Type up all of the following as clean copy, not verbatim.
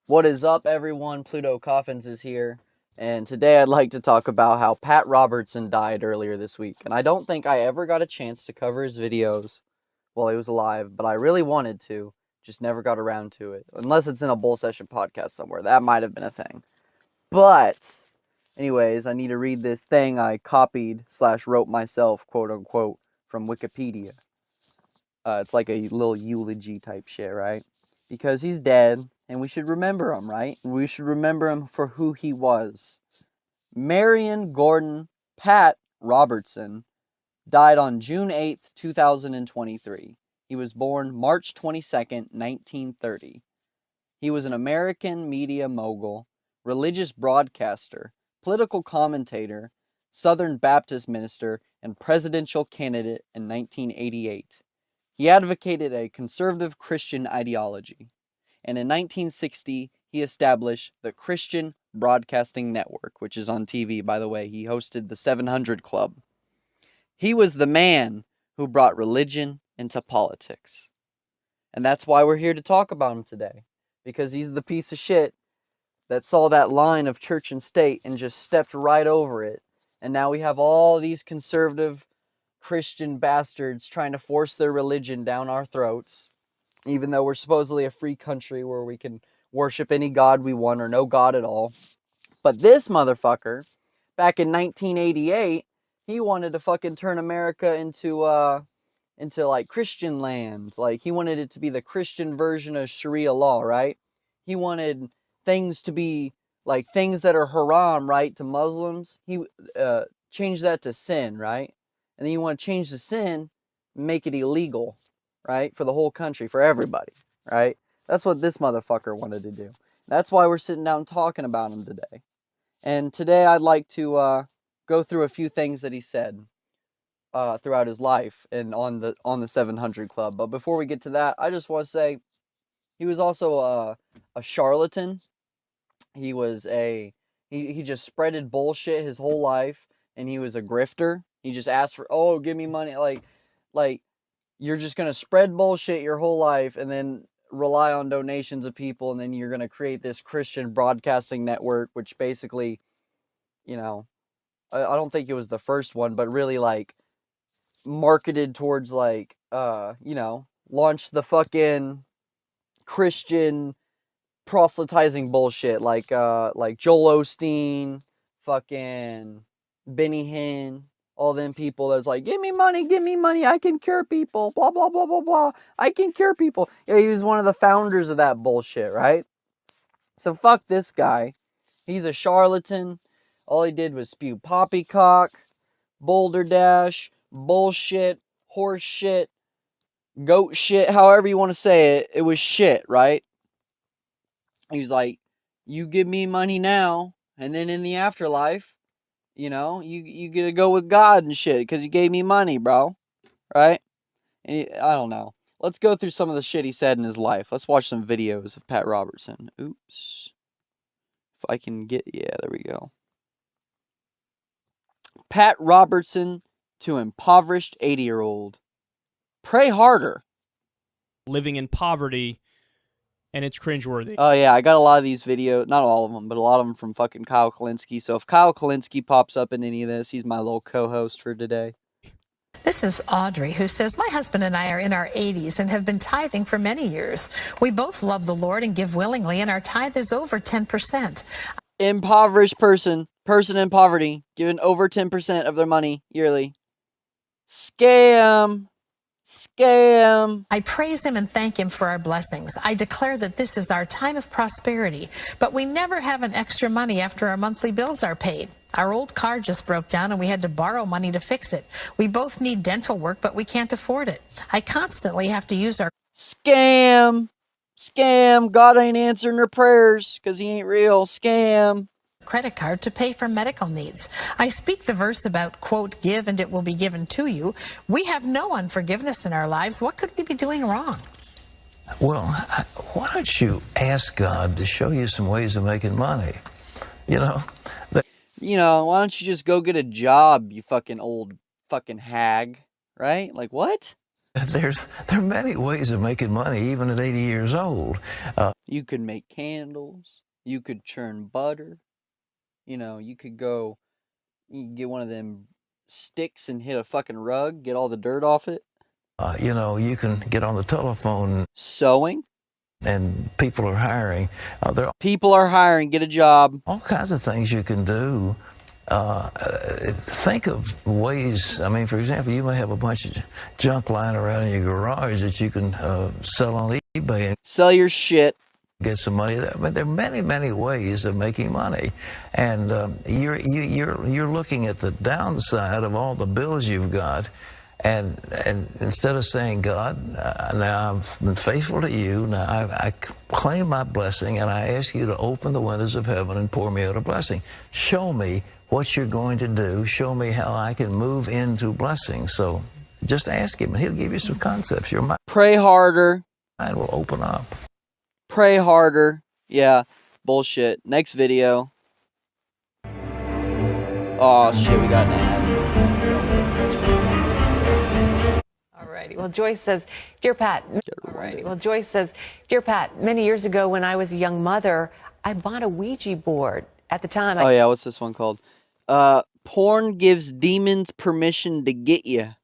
What is up, everyone? PlutoCoffins is here, and today I'd like to talk about how Pat Robertson died earlier this week. And I don't think I ever got a chance to cover his videos while he was alive, but I really wanted to, just never got around to it. Unless it's in a Bull Session podcast somewhere. That might have been a thing. But, anyways, I need to read this thing I copied/wrote myself, quote unquote, from Wikipedia. It's like a little eulogy type shit, right? Because he's dead, and we should remember him, right? We should remember him for who he was. Marion Gordon Pat Robertson died on June 8th, 2023. He was born March 22nd, 1930. He was an American media mogul, religious broadcaster, political commentator, Southern Baptist minister, and presidential candidate in 1988. He advocated a conservative Christian ideology, and in 1960, he established the Christian Broadcasting Network, which is on TV, by the way. He hosted the 700 Club. He was the man who brought religion into politics. And that's why we're here to talk about him today, because he's the piece of shit that saw that line of church and state and just stepped right over it. And now we have all these conservative Christian bastards trying to force their religion down our throats, even though we're supposedly a free country where we can worship any god we want or no god at all. But this motherfucker, back in 1988, he wanted to fucking turn America into like Christian land. Like, he wanted it to be the Christian version of Sharia law, right? He wanted things to be like things that are haram, right, to Muslims. He changed that to sin, right? And then you want to change the sin, make it illegal, right? For the whole country, for everybody, right? That's what this motherfucker wanted to do. That's why we're sitting down talking about him today. And today I'd like to go through a few things that he said throughout his life and on the 700 Club. But before we get to that, I just want to say he was also a charlatan. He was he just spreaded bullshit his whole life, and he was a grifter. He just asked for, oh, give me money. Like you're just gonna spread bullshit your whole life and then rely on donations of people, and then you're gonna create this Christian broadcasting network, which basically, you know, I don't think it was the first one, but really like marketed towards like launch the fucking Christian proselytizing bullshit like Joel Osteen, fucking Benny Hinn, all them people that's like, give me money, I can cure people, blah blah blah blah blah, I can cure people. Yeah, he was one of the founders of that bullshit, right? So fuck this guy. He's a charlatan. All he did was spew poppycock, boulder dash, bullshit, horse shit, goat shit, however you want to say it. It was shit, right? He's like, you give me money now, and then in the afterlife, you get to go with God and shit because you gave me money, bro. Right? And I don't know. Let's go through some of the shit he said in his life. Let's watch some videos of Pat Robertson. Oops. If I can get, yeah, there we go. Pat Robertson to impoverished 80-year-old. Pray harder. Living in poverty, and it's cringeworthy. Oh, yeah, I got a lot of these videos. Not all of them, but a lot of them from fucking Kyle Kalinske. So if Kyle Kalinske pops up in any of this, he's my little co-host for today. This is Audrey, who says, my husband and I are in our 80s and have been tithing for many years. We both love the Lord and give willingly, and our tithe is over 10%. Impoverished person in poverty, giving over 10% of their money yearly. Scam. I praise him and thank him for our blessings. I declare that this is our time of prosperity, but we never have an extra money after our monthly bills are paid. Our old car just broke down and we had to borrow money to fix it. We both need dental work, but we can't afford it. I constantly have to use our Scam. God ain't answering their prayers because he ain't real. Scam. Credit card to pay for medical needs. I speak the verse about, quote, give and it will be given to you. We have no unforgiveness in our lives. What could we be doing wrong? Well, why don't you ask God to show you some ways of making money? Why don't you just go get a job, you fucking old fucking hag, right? Like, what? There are many ways of making money, even at 80 years old. You could make candles. You could churn butter. You know, you could go, you could get one of them sticks and hit a fucking rug, get all the dirt off it. You know, you can get on the telephone Sewing. and people are hiring. People are hiring, get a job. All kinds of things you can do. Think of ways. I mean, for example, you may have a bunch of junk lying around in your garage that you can sell on eBay and Sell your shit. get some money. I mean, there are many, many ways of making money, and you're looking at the downside of all the bills you've got. And instead of saying, God, now I've been faithful to you, now I claim my blessing, and I ask you to open the windows of heaven and pour me out a blessing. Show me what you're going to do. Show me how I can move into blessing. So just ask him, and he'll give you some concepts. Your mind Pray harder. will open up. Pray harder. Yeah, bullshit. Next video. Oh shit, we got an ad. Alrighty. Well, Joyce says, Dear Pat. Alrighty. Well, Joyce says, Dear Pat, many years ago when I was a young mother, I bought a Ouija board. At the time, Oh yeah, what's this one called? Porn gives demons permission to get you.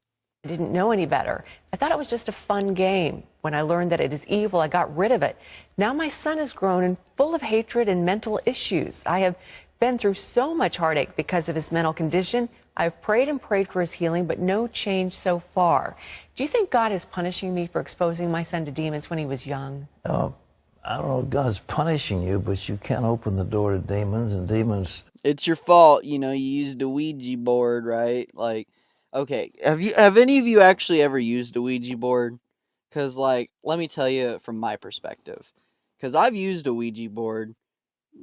I didn't know any better. I thought it was just a fun game. When I learned that it is evil, I got rid of it. Now my son is grown and full of hatred and mental issues. I have been through so much heartache because of his mental condition. I've prayed and prayed for his healing, but no change so far. Do you think God is punishing me for exposing my son to demons when he was young? I don't know if God's punishing you, but you can't open the door to demons, and demons... It's your fault, you know, you used a Ouija board, right? Like, okay, have any of you actually ever used a Ouija board? Because, like, let me tell you from my perspective. Because I've used a Ouija board,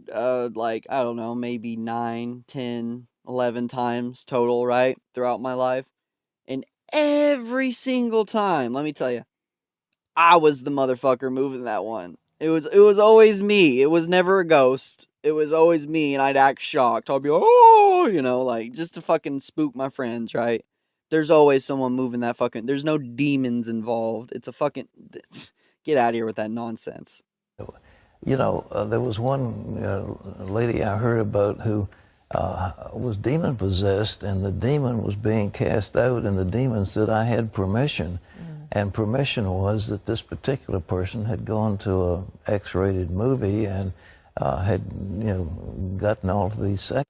like, I don't know, maybe 9, 10, 11 times total, right? Throughout my life. And every single time, let me tell you, I was the motherfucker moving that one. It was always me. It was never a ghost. It was always me, and I'd act shocked. I'd be like, oh, you know, like, just to fucking spook my friends, right? There's always someone moving that fucking... There's no demons involved. It's a fucking... Get out of here with that nonsense. You know, there was one lady I heard about who was demon possessed, and the demon was being cast out, and the demon said, I had permission. And permission was that this particular person had gone to a X-rated movie and had, you know, gotten all of these sex.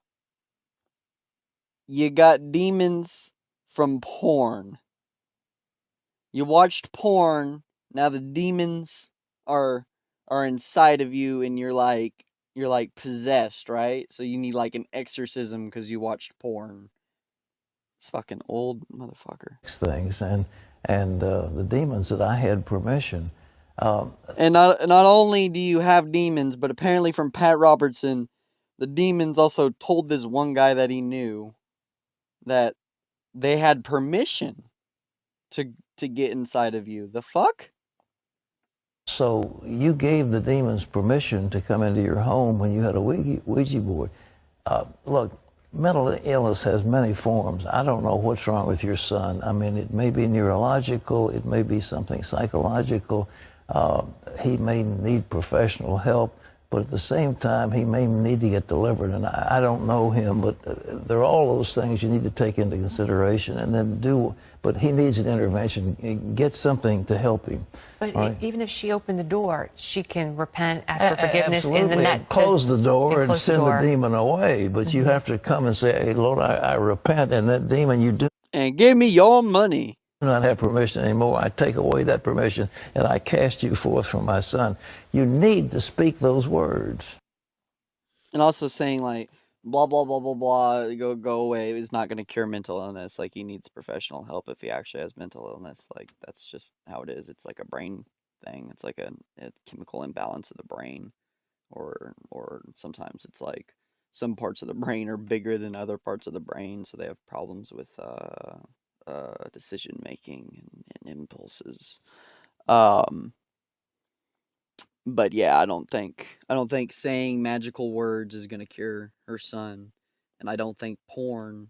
You got demons from porn. You watched porn. Now the demons are inside of you, and you're like possessed, right? So you need like an exorcism because you watched porn. It's fucking old motherfucker. Things and the demons that I had permission. And not only do you have demons, but apparently from Pat Robertson, the demons also told this one guy that he knew that they had permission to get inside of you. The fuck? So you gave the demons permission to come into your home when you had a Ouija board. Look, mental illness has many forms. I don't know what's wrong with your son. I mean, it may be neurological, it may be something psychological. He may need professional help, but at the same time, he may need to get delivered. And I don't know him, but there are all those things you need to take into consideration and then do. But he needs an intervention. Get something to help him. But right? even if she opened the door, she can repent, ask for forgiveness, Absolutely. and then that close the door and send the door. demon away. But you have to come and say, hey, Lord, I repent, and that demon you do And give me your money. not have permission anymore. I take away that permission, and I cast you forth from my son. You need to speak those words. And also saying like blah blah blah blah blah, go away is not going to cure mental illness. Like, he needs professional help if he actually has mental illness. Like, that's just how it is. It's like a brain thing. It's like a chemical imbalance of the brain, or sometimes it's like some parts of the brain are bigger than other parts of the brain, so they have problems with decision making and impulses. But yeah, I don't think saying magical words is gonna cure her son, and I don't think porn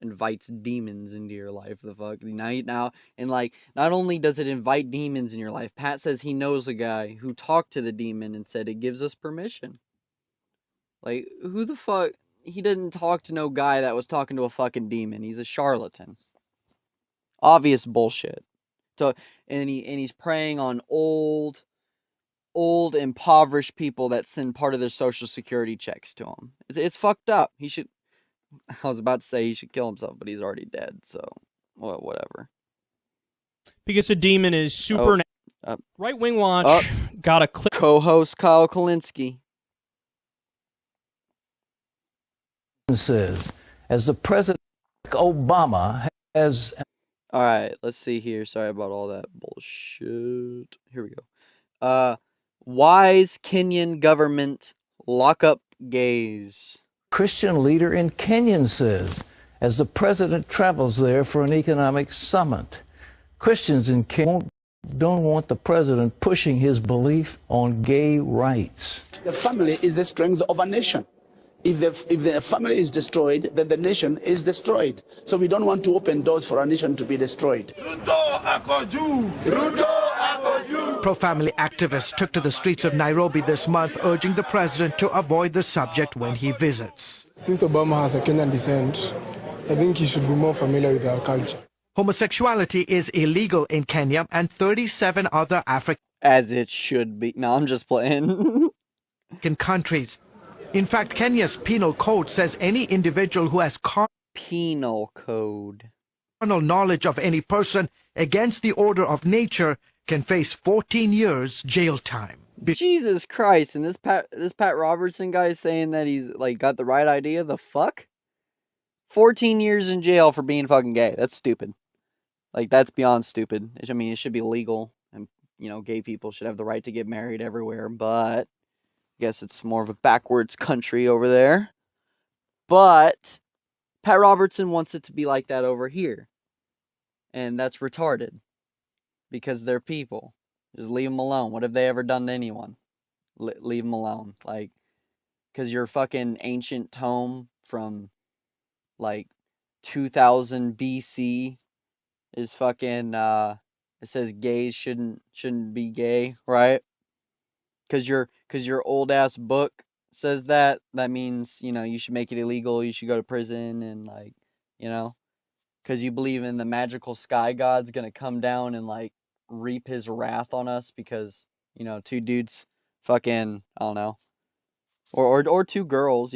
invites demons into your life. The fuck now, and like, not only does it invite demons in your life, Pat says he knows a guy who talked to the demon and said it gives us permission. Like, who the fuck? He didn't talk to no guy that was talking to a fucking demon. He's a charlatan. Obvious bullshit. So, and he's preying on old impoverished people that send part of their social security checks to him. It's fucked up. He should. I was about to say he should kill himself, but he's already dead. So, well, whatever. Because a demon is super. Right Wing Watch got a clip. Co-host Kyle Kalinske says, as the President Obama has. All right, let's see here. Sorry about all that bullshit. Here we go. Wise Kenyan government lock up gays. Christian leader in Kenya says, as the president travels there for an economic summit. Christians in Kenya don't want the president pushing his belief on gay rights. The family is the strength of a nation. If the family is destroyed, then the nation is destroyed. So we don't want to open doors for our nation to be destroyed. Pro-family activists took to the streets of Nairobi this month, urging the president to avoid the subject when he visits. Since Obama has a Kenyan descent, I think he should be more familiar with our culture. Homosexuality is illegal in Kenya and 37 other African As it should be. No, I'm just playing. countries. In fact, Kenya's penal code says any individual who has penal code carnal knowledge of any person against the order of nature can face 14 years jail time. Jesus Christ! And this Pat Robertson guy is saying that he's like got the right idea. The fuck? 14 years in jail for being fucking gay. That's stupid. Like, that's beyond stupid. I mean, it should be legal, and gay people should have the right to get married everywhere. But I guess it's more of a backwards country over there. But Pat Robertson wants it to be like that over here. And that's retarded. Because they're people. Just leave them alone. What have they ever done to anyone? Leave them alone. Like, because your fucking ancient tome from, like, 2000 BC is fucking, it says gays shouldn't be gay, right? Because your old-ass book says that means, you should make it illegal, you should go to prison, and, like, because you believe in the magical sky god's gonna come down and, like, reap his wrath on us because, two dudes fucking, I don't know, or two girls,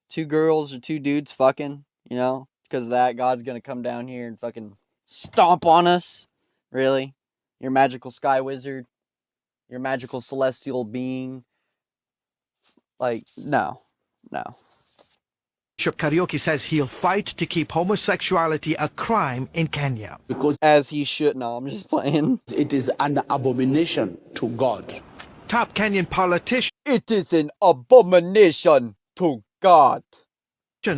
two girls or two dudes fucking, because of that, God's gonna come down here and fucking stomp on us. Really? Your magical sky wizard? Your magical celestial being? Like, no. Bishop Kariuki says he'll fight to keep homosexuality a crime in Kenya. Because as he should. No, I'm just playing. It is an abomination to God. Top Kenyan politicians. It is an abomination to God.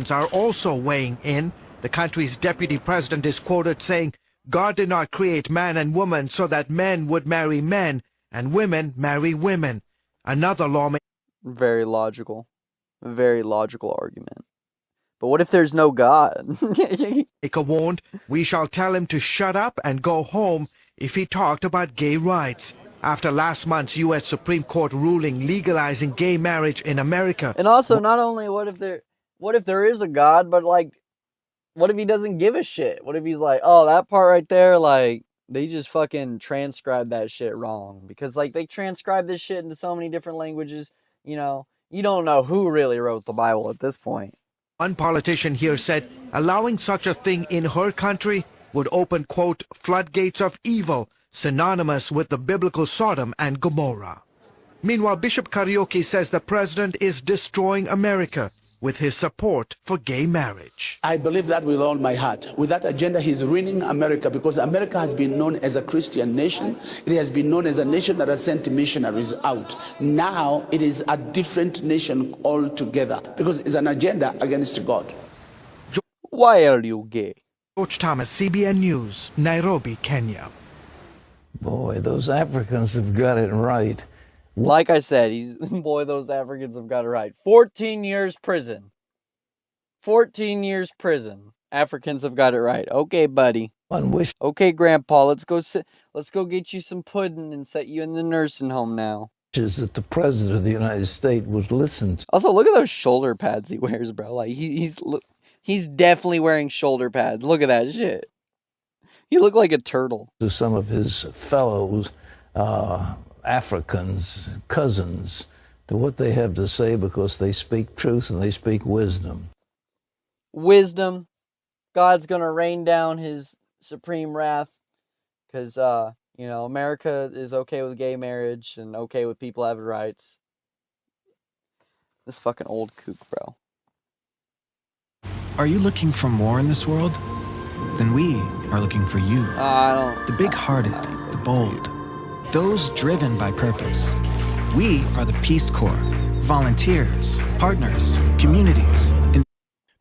Are also weighing in. The country's deputy president is quoted saying, God did not create man and woman so that men would marry men and women marry women. Another lawmaker. Very logical argument. But what if there's no God? warned, we shall tell him to shut up and go home if he talked about gay rights. After last month's U.S. Supreme Court ruling legalizing gay marriage in America. And also, not only what if there is a God, but like, what if he doesn't give a shit? What if he's like, oh, that part right there, like, they just fucking transcribed that shit wrong. Because, like, they transcribed this shit into so many different languages, you don't know who really wrote the Bible at this point. One politician here said allowing such a thing in her country would open, quote, floodgates of evil, synonymous with the biblical Sodom and Gomorrah. Meanwhile, Bishop Kariuki says the president is destroying America with his support for gay marriage. I believe that with all my heart. With that agenda, he's ruining America because America has been known as a Christian nation. It has been known as a nation that has sent missionaries out. Now it is a different nation altogether because it's an agenda against God. Why are you gay? George Thomas, CBN News, Nairobi, Kenya. Boy, those Africans have got it right. Like I said, boy, those Africans have got it right. 14 years prison. 14 years prison. Africans have got it right. Okay, buddy. Unwished. Okay, Grandpa, let's go get you some pudding and set you in the nursing home now. Is that the President of the United States would listen to. Also, look at those shoulder pads he wears, bro. Like, he's definitely wearing shoulder pads. Look at that shit. He looked like a turtle. To some of his fellows, Africans, cousins, to what they have to say because they speak truth and they speak wisdom. Wisdom. God's gonna rain down his supreme wrath because, you know, America is okay with gay marriage and okay with people having rights. This fucking old kook, bro. Are you looking for more in this world? Then we are looking for you. The big-hearted, the bold, those driven by purpose. We are the Peace Corps, volunteers, partners, communities.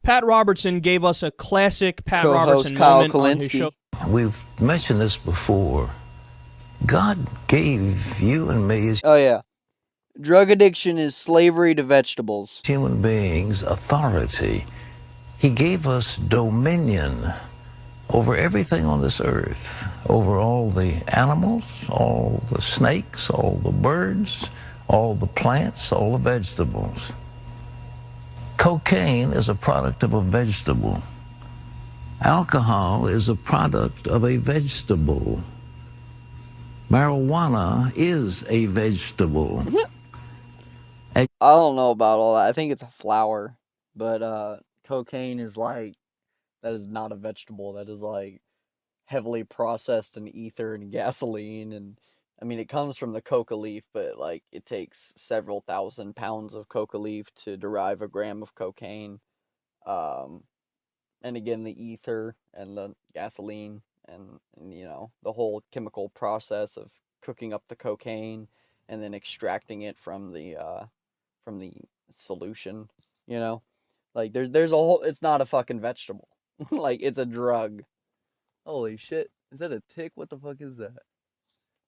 Pat Robertson gave us a classic Pat Robertson Kyle moment on his show. We've mentioned this before. God gave you and me as Oh, yeah. Drug addiction is slavery to vegetables. Human beings authority. He gave us dominion over everything on this earth, over all the animals, all the snakes, all the birds, all the plants, all the vegetables. Cocaine is a product of a vegetable. Alcohol is a product of a vegetable. Marijuana is a vegetable. I don't know about all that. I think it's a flower, but cocaine is like, that is not a vegetable. That is like heavily processed in ether and gasoline. And I mean, it comes from the coca leaf, but like it takes several thousand pounds of coca leaf to derive a gram of cocaine. And again, the ether and the gasoline and you know, the whole chemical process of cooking up the cocaine and then extracting it from the solution, you know, like there's a whole, it's not a fucking vegetable. Like, it's a drug. Holy shit. Is that a tick? What the fuck is that?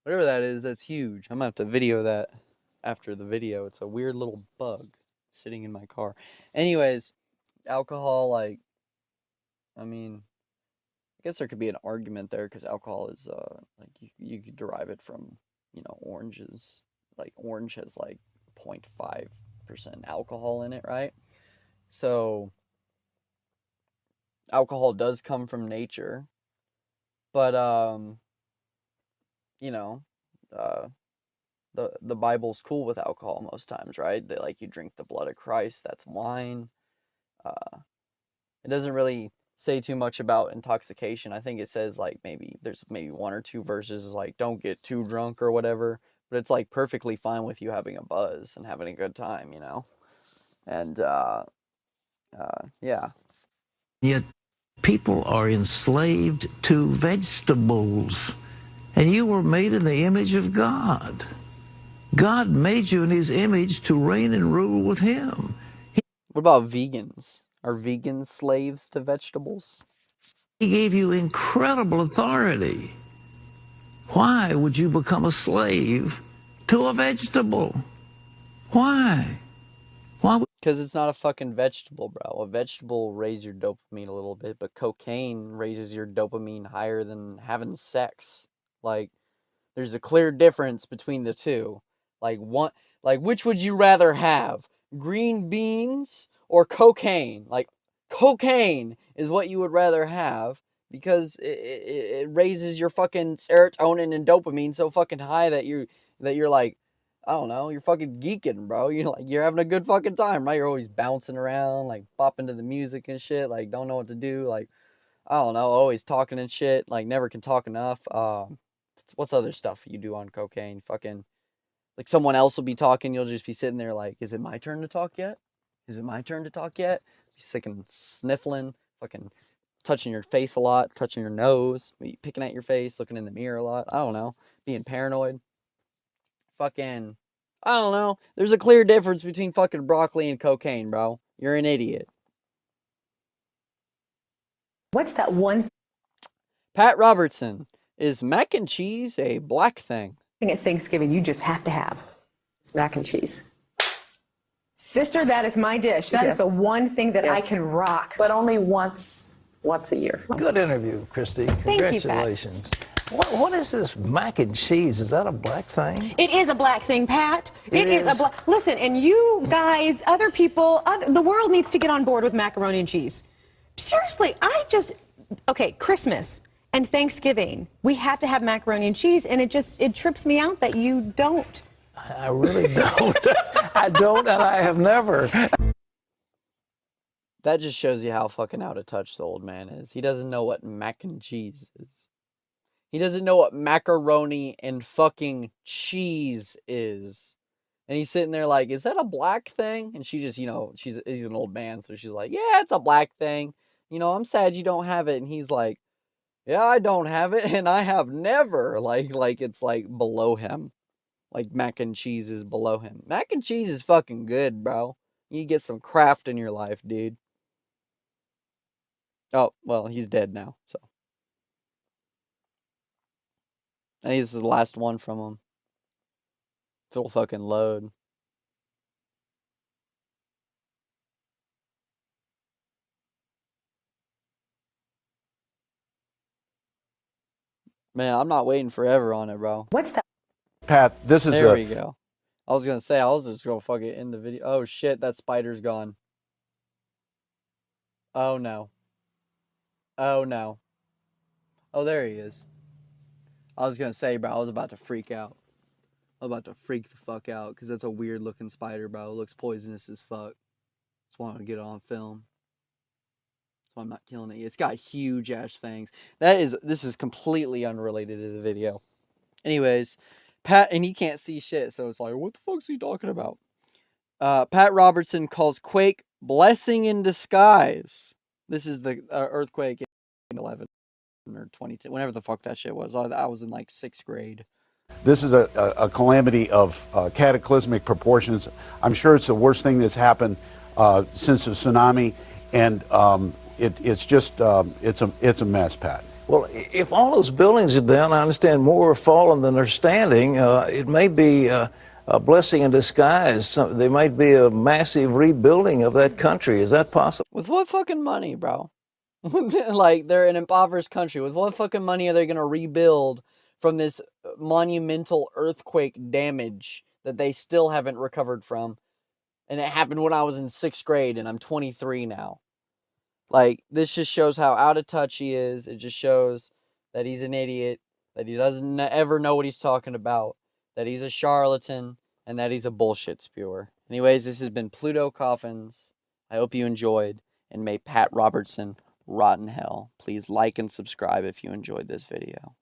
Whatever that is, that's huge. I'm gonna have to video that after the video. It's a weird little bug sitting in my car. Anyways, alcohol, like, I mean, I guess there could be an argument there because alcohol is, like, you could derive it from, you know, oranges. Like, orange has, like, 0.5% alcohol in it, right? So alcohol does come from nature, but you know, the Bible's cool with alcohol most times, right? They like, you drink the blood of Christ, that's wine. It doesn't really say too much about intoxication. I think it says like there's maybe one or two verses like don't get too drunk or whatever, but it's like perfectly fine with you having a buzz and having a good time, you know? And yeah. Yet people are enslaved to vegetables. And you were made in the image of God. God made you in his image to reign and rule with him. What about vegans? Are vegans slaves to vegetables? He gave you incredible authority. Why would you become a slave to a vegetable? Why? Because it's not a fucking vegetable, bro. A vegetable raises your dopamine a little bit, but cocaine raises your dopamine higher than having sex. Like, there's a clear difference between the two. Like, which would you rather have? Green beans or cocaine? Like, cocaine is what you would rather have because it raises your fucking serotonin and dopamine so fucking high that you're like, I don't know, you're fucking geeking, bro. You're having a good fucking time, right? You're always bouncing around, like bopping to the music and shit, like don't know what to do, like, I don't know, always talking and shit, like never can talk enough. What's other stuff you do on cocaine? Fucking, like someone else will be talking, you'll just be sitting there like, is it my turn to talk yet? Is it my turn to talk yet? Be sick and sniffling, fucking touching your face a lot, touching your nose, picking at your face, looking in the mirror a lot. I don't know, being paranoid. Fucking, I don't know. There's a clear difference between fucking broccoli and cocaine, bro. You're an idiot. What's that one Pat Robertson, is mac and cheese a black thing? thing at Thanksgiving you just have to have? It's mac and cheese. Sister, that is my dish. That is the one thing that I can rock. But only once once a year. Good interview, Christy. Congratulations. What is this mac and cheese? Is that a black thing? It is a black thing, Pat. It is a black. Listen, and you guys, other people, the world needs to get on board with macaroni and cheese. Seriously, okay, Christmas and Thanksgiving, we have to have macaroni and cheese, and it trips me out that you don't. I really don't. I don't, and I have never. That just shows you how fucking out of touch the old man is. He doesn't know what mac and cheese is. He doesn't know what macaroni and fucking cheese is. And he's sitting there like, is that a black thing? And she just, he's an old man, so she's like, yeah, it's a black thing. I'm sad you don't have it. And he's like, yeah, I don't have it, and I have never. Like it's like below him. Like mac and cheese is below him. Mac and cheese is fucking good, bro. You get some craft in your life, dude. Oh, well, he's dead now, so. I think this is the last one from him. Full fucking load. Man, I'm not waiting forever on it, bro. What's that? Pat, this is There we go. I was gonna say, I was just gonna fucking end the video. Oh shit, that spider's gone. Oh no. Oh no. Oh, there he is. I was gonna say, bro, I was about to freak out. I was about to freak the fuck out, because that's a weird looking spider, bro. It looks poisonous as fuck. Just wanted to get it on film. So I'm not killing it. It's got huge ass fangs. This is completely unrelated to the video. Anyways, Pat, and he can't see shit, so it's like, what the fuck's he talking about? Pat Robertson calls quake blessing in disguise. This is the earthquake in 11 or 22, whenever the fuck that shit was. I was in like 6th grade. This is a calamity of cataclysmic proportions. I'm sure it's the worst thing that's happened since the tsunami, and it's a mess, Pat. Well, if all those buildings are down, I understand more are fallen than are standing. It may be a blessing in disguise. There might be a massive rebuilding of that country. Is that possible? With what fucking money, bro? Like, they're an impoverished country. With what fucking money are they going to rebuild from this monumental earthquake damage that they still haven't recovered from? And it happened when I was in 6th grade, and I'm 23 now. Like, this just shows how out of touch he is. It just shows that he's an idiot, that he doesn't ever know what he's talking about, that he's a charlatan, and that he's a bullshit spewer. Anyways, this has been PlutoCoffins. I hope you enjoyed, and may Pat Robertson rot in hell. Please like and subscribe if you enjoyed this video.